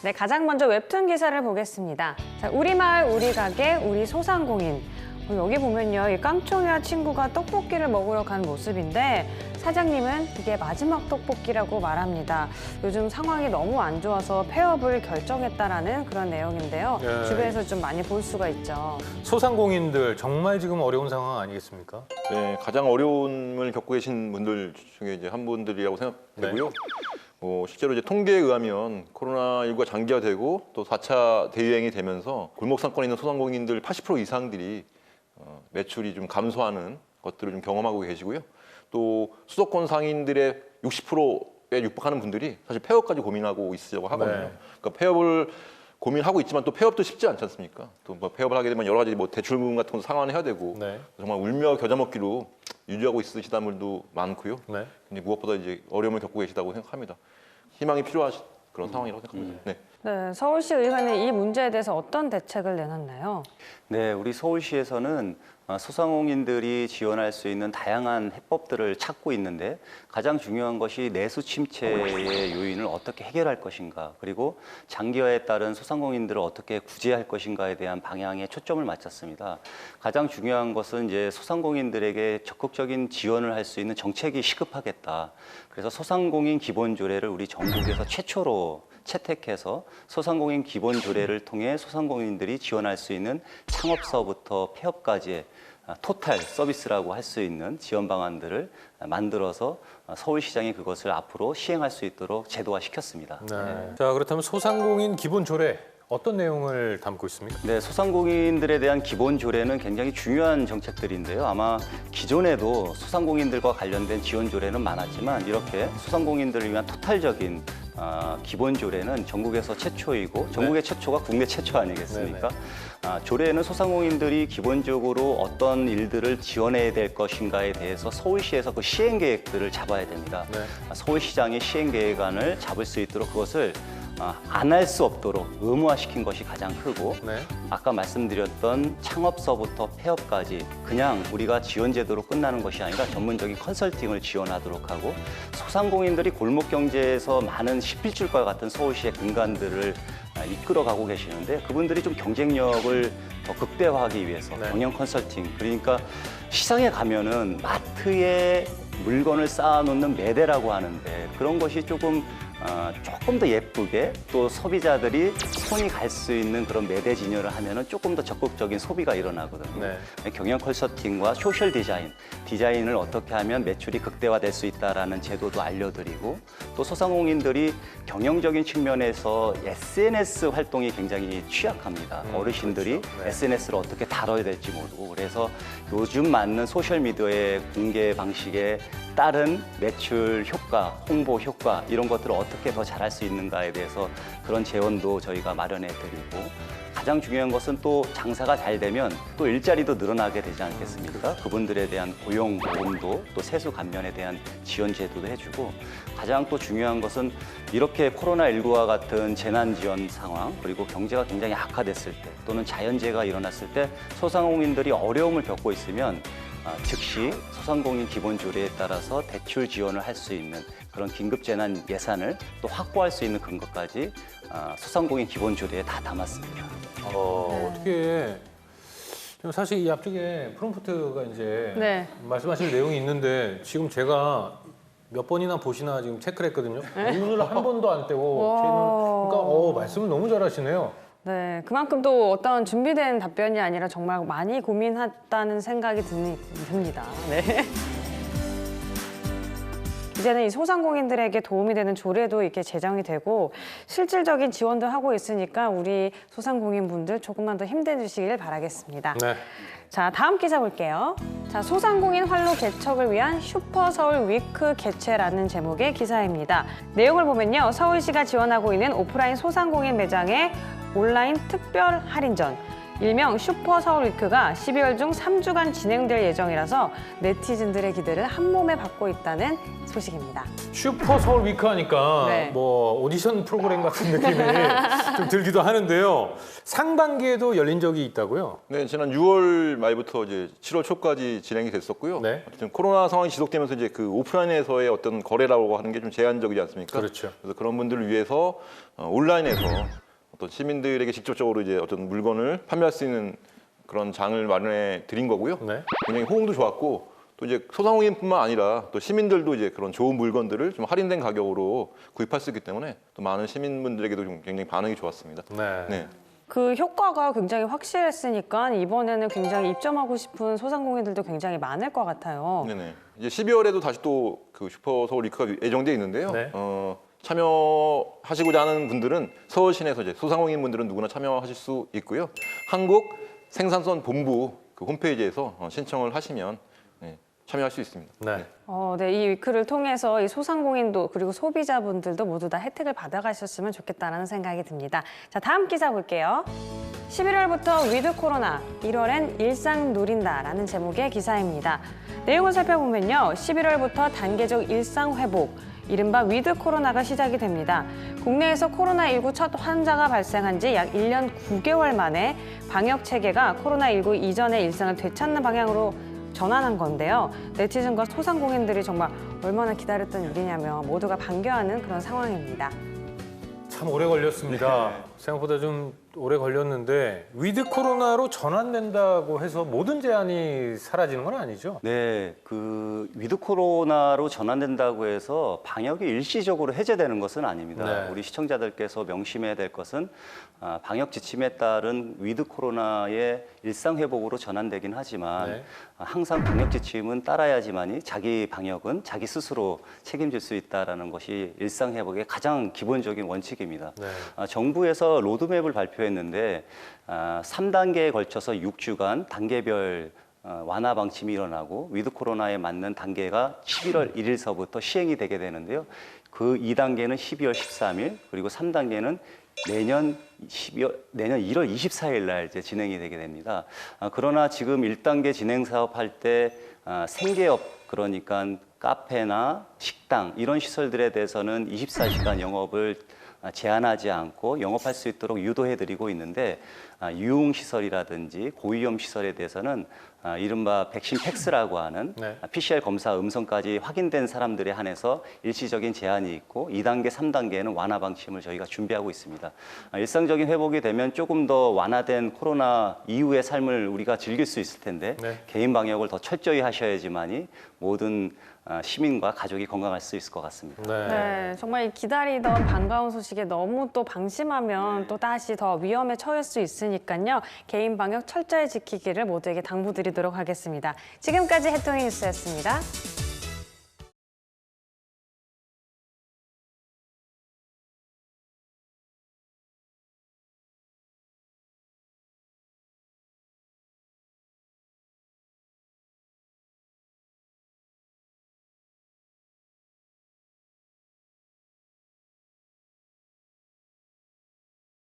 네, 가장 먼저 웹툰 기사를 보겠습니다. 자, 우리 마을, 우리 가게, 우리 소상공인. 여기 보면요, 이 깡총이와 친구가 떡볶이를 먹으러 간 모습인데 사장님은 이게 마지막 떡볶이라고 말합니다. 요즘 상황이 너무 안 좋아서 폐업을 결정했다라는 그런 내용인데요. 네. 주변에서 좀 많이 볼 수가 있죠. 소상공인들 정말 지금 어려운 상황 아니겠습니까? 네, 가장 어려움을 겪고 계신 분들 중에 이제 한 분들이라고 생각되고요. 실제로 이제 통계에 의하면 코로나19가 장기화되고 또 4차 대유행이 되면서 골목 상권에 있는 소상공인들 80% 이상들이 매출이 좀 감소하는 것들을 좀 경험하고 계시고요. 또 수도권 상인들의 60%에 육박하는 분들이 사실 폐업까지 고민하고 있으려고 하거든요. 네. 그러니까 폐업을 고민하고 있지만 또 폐업도 쉽지 않지 않습니까? 또 뭐 폐업을 하게 되면 여러 가지 뭐 대출금 같은 것도 상환해야 되고 네. 정말 울며 겨자 먹기로 유지하고 있으시다는 분들도 많고요. 네. 근데 무엇보다 이제 어려움을 겪고 계시다고 생각합니다. 희망이 필요하신 그런 상황이라고 생각합니다. 네. 네, 서울시 의회는 이 문제에 대해서 어떤 대책을 내놨나요? 네, 우리 서울시에서는 소상공인들이 지원할 수 있는 다양한 해법들을 찾고 있는데 가장 중요한 것이 내수 침체의 요인을 어떻게 해결할 것인가, 그리고 장기화에 따른 소상공인들을 어떻게 구제할 것인가에 대한 방향에 초점을 맞췄습니다. 가장 중요한 것은 이제 소상공인들에게 적극적인 지원을 할 수 있는 정책이 시급하겠다. 그래서 소상공인 기본 조례를 우리 전국에서 최초로 채택해서 소상공인 기본 조례를 통해 소상공인들이 지원할 수 있는 창업서부터 폐업까지의 토탈 서비스라고 할 수 있는 지원 방안들을 만들어서 서울시장이 그것을 앞으로 시행할 수 있도록 제도화시켰습니다. 네. 자, 그렇다면 소상공인 기본 조례 어떤 내용을 담고 있습니까? 네, 소상공인들에 대한 기본 조례는 굉장히 중요한 정책들인데요. 아마 기존에도 소상공인들과 관련된 지원 조례는 많았지만 이렇게 소상공인들을 위한 토탈적인 기본 조례는 전국에서 최초이고 전국의 최초가 국내 최초 아니겠습니까? 조례에는 소상공인들이 기본적으로 어떤 일들을 지원해야 될 것인가에 대해서 서울시에서 그 시행 계획들을 잡아야 됩니다. 네. 서울시장이 시행 계획안을 잡을 수 있도록 그것을 안 할 수 없도록 의무화시킨 것이 가장 크고, 네. 아까 말씀드렸던 창업서부터 폐업까지 그냥 우리가 지원 제도로 끝나는 것이 아니라 전문적인 컨설팅을 지원하도록 하고, 소상공인들이 골목 경제에서 많은 십필줄과 같은 서울시의 근간들을 이끌어가고 계시는데 그분들이 좀 경쟁력을 더 극대화하기 위해서 네. 경영 컨설팅, 그러니까 시장에 가면은 마트에 물건을 쌓아놓는 매대라고 하는데 그런 것이 조금 더 예쁘게 또 소비자들이 손이 갈 수 있는 그런 매대 진열을 하면은 조금 더 적극적인 소비가 일어나거든요. 네. 경영 컨설팅과 소셜 디자인을 어떻게 하면 매출이 극대화될 수 있다라는 제도도 알려드리고, 또 소상공인들이 경영적인 측면에서 SNS 활동이 굉장히 취약합니다. 어르신들이 그렇죠. 네. SNS를 어떻게 다뤄야 될지 모르고, 그래서 요즘 맞는 소셜 미디어의 공개 방식에 따른 매출 효과, 홍보 효과 이런 것들을 어떻게 더 잘할 수 있는가에 대해서 그런 재원도 저희가 마련해 드리고, 가장 중요한 것은 또 장사가 잘 되면 또 일자리도 늘어나게 되지 않겠습니까? 그분들에 대한 고용 보험도 또 세수 감면에 대한 지원 제도도 해주고, 가장 또 중요한 것은 이렇게 코로나19와 같은 재난 지원 상황, 그리고 경제가 굉장히 악화됐을 때 또는 자연재해가 일어났을 때 소상공인들이 어려움을 겪고 있으면 즉시 소상공인 기본 조례에 따라서 대출 지원을 할 수 있는 그런 긴급 재난 예산을 또 확보할 수 있는 근거까지 소상공인 기본 조례에 다 담았습니다. 어떻게 지금 사실 이 앞쪽에 프롬프트가 이제 네. 말씀하실 내용이 있는데 지금 제가 몇 번이나 보시나 지금 체크를 했거든요. 눈을 한 번도 안 떼고 제 눈을, 그러니까 말씀을 너무 잘하시네요. 네, 그만큼 또 어떤 준비된 답변이 아니라 정말 많이 고민했다는 생각이 듭니다. 네. 이제는 이 소상공인들에게 도움이 되는 조례도 이렇게 제정이 되고 실질적인 지원도 하고 있으니까 우리 소상공인분들 조금만 더 힘내주시길 바라겠습니다. 네. 자, 다음 기사 볼게요. 자, 소상공인 활로 개척을 위한 슈퍼서울 위크 개최라는 제목의 기사입니다. 내용을 보면요, 서울시가 지원하고 있는 오프라인 소상공인 매장의 온라인 특별 할인전, 일명 슈퍼 서울 위크가 12월 중 3주간 진행될 예정이라서 네티즌들의 기대를 한 몸에 받고 있다는 소식입니다. 슈퍼 서울 위크 하니까 네. 뭐 오디션 프로그램 같은 느낌이 좀 들기도 하는데요. 상반기에도 열린 적이 있다고요? 네, 지난 6월 말부터 이제 7월 초까지 진행이 됐었고요. 네. 어쨌든 코로나 상황이 지속되면서 이제 그 오프라인에서의 어떤 거래라고 하는 게 좀 제한적이지 않습니까? 그렇죠. 그래서 그런 분들을 위해서 온라인에서 어떤 시민들에게 직접적으로 이제 어떤 물건을 판매할 수 있는 그런 장을 마련해 드린 거고요. 네. 굉장히 호응도 좋았고 또 이제 소상공인뿐만 아니라 또 시민들도 이제 그런 좋은 물건들을 좀 할인된 가격으로 구입할 수 있기 때문에 또 많은 시민분들에게도 좀 굉장히 반응이 좋았습니다. 네. 네. 그 효과가 굉장히 확실했으니까 이번에는 굉장히 입점하고 싶은 소상공인들도 굉장히 많을 것 같아요. 네네. 이제 12월에도 다시 또 그 슈퍼 서울 위크가 예정돼 있는데요. 네. 참여하시고자 하는 분들은 서울시내에서 이제 소상공인 분들은 누구나 참여하실 수 있고요. 한국 생산성 본부 그 홈페이지에서 신청을 하시면 참여할 수 있습니다. 네. 네, 이 위크를 통해서 이 소상공인도 그리고 소비자분들도 모두 다 혜택을 받아가셨으면 좋겠다는 생각이 듭니다. 자, 다음 기사 볼게요. 11월부터 위드 코로나, 1월엔 일상 누린다라는 제목의 기사입니다. 내용을 살펴보면요. 11월부터 단계적 일상 회복, 이른바 위드 코로나가 시작이 됩니다. 국내에서 코로나19 첫 환자가 발생한 지 약 1년 9개월 만에 방역 체계가 코로나19 이전의 일상을 되찾는 방향으로 전환한 건데요. 네티즌과 소상공인들이 정말 얼마나 기다렸던 일이냐며 모두가 반겨하는 그런 상황입니다. 참 오래 걸렸습니다. 생각보다 좀 오래 걸렸는데 위드 코로나로 전환된다고 해서 모든 제한이 사라지는 건 아니죠? 네, 그 위드 코로나로 전환된다고 해서 방역이 일시적으로 해제되는 것은 아닙니다. 네. 우리 시청자들께서 명심해야 될 것은 방역 지침에 따른 위드 코로나의 일상 회복으로 전환되긴 하지만 네. 항상 방역 지침은 따라야지만이 자기 방역은 자기 스스로 책임질 수 있다라는 것이 일상 회복의 가장 기본적인 원칙입니다. 네. 정부에서 로드맵을 발표했는데 3단계에 걸쳐서 6주간 단계별 완화 방침이 일어나고 위드 코로나에 맞는 단계가 11월 1일서부터 시행이 되게 되는데요. 그 2단계는 12월 13일, 그리고 3단계는 내년 1월 24일 날 이제 진행이 되게 됩니다. 그러나 지금 1단계 진행 사업할 때 생계업, 그러니까 카페나 식당 이런 시설들에 대해서는 24시간 영업을 제한하지 않고 영업할 수 있도록 유도해드리고 있는데 유흥시설이라든지 고위험 시설에 대해서는 이른바 백신 팩스라고 하는 네. PCR 검사 음성까지 확인된 사람들에 한해서 일시적인 제한이 있고 2단계, 3단계에는 완화 방침을 저희가 준비하고 있습니다. 일상적인 회복이 되면 조금 더 완화된 코로나 이후의 삶을 우리가 즐길 수 있을 텐데 네. 개인 방역을 더 철저히 하셔야지만이 모든 시민과 가족이 건강할 수 있을 것 같습니다. 네, 정말 기다리던 반가운 소식에 너무 또 방심하면 또 다시 더 위험에 처할 수 있으니까요. 개인 방역 철저히 지키기를 모두에게 당부드리도록 하겠습니다. 지금까지 해통의 뉴스였습니다.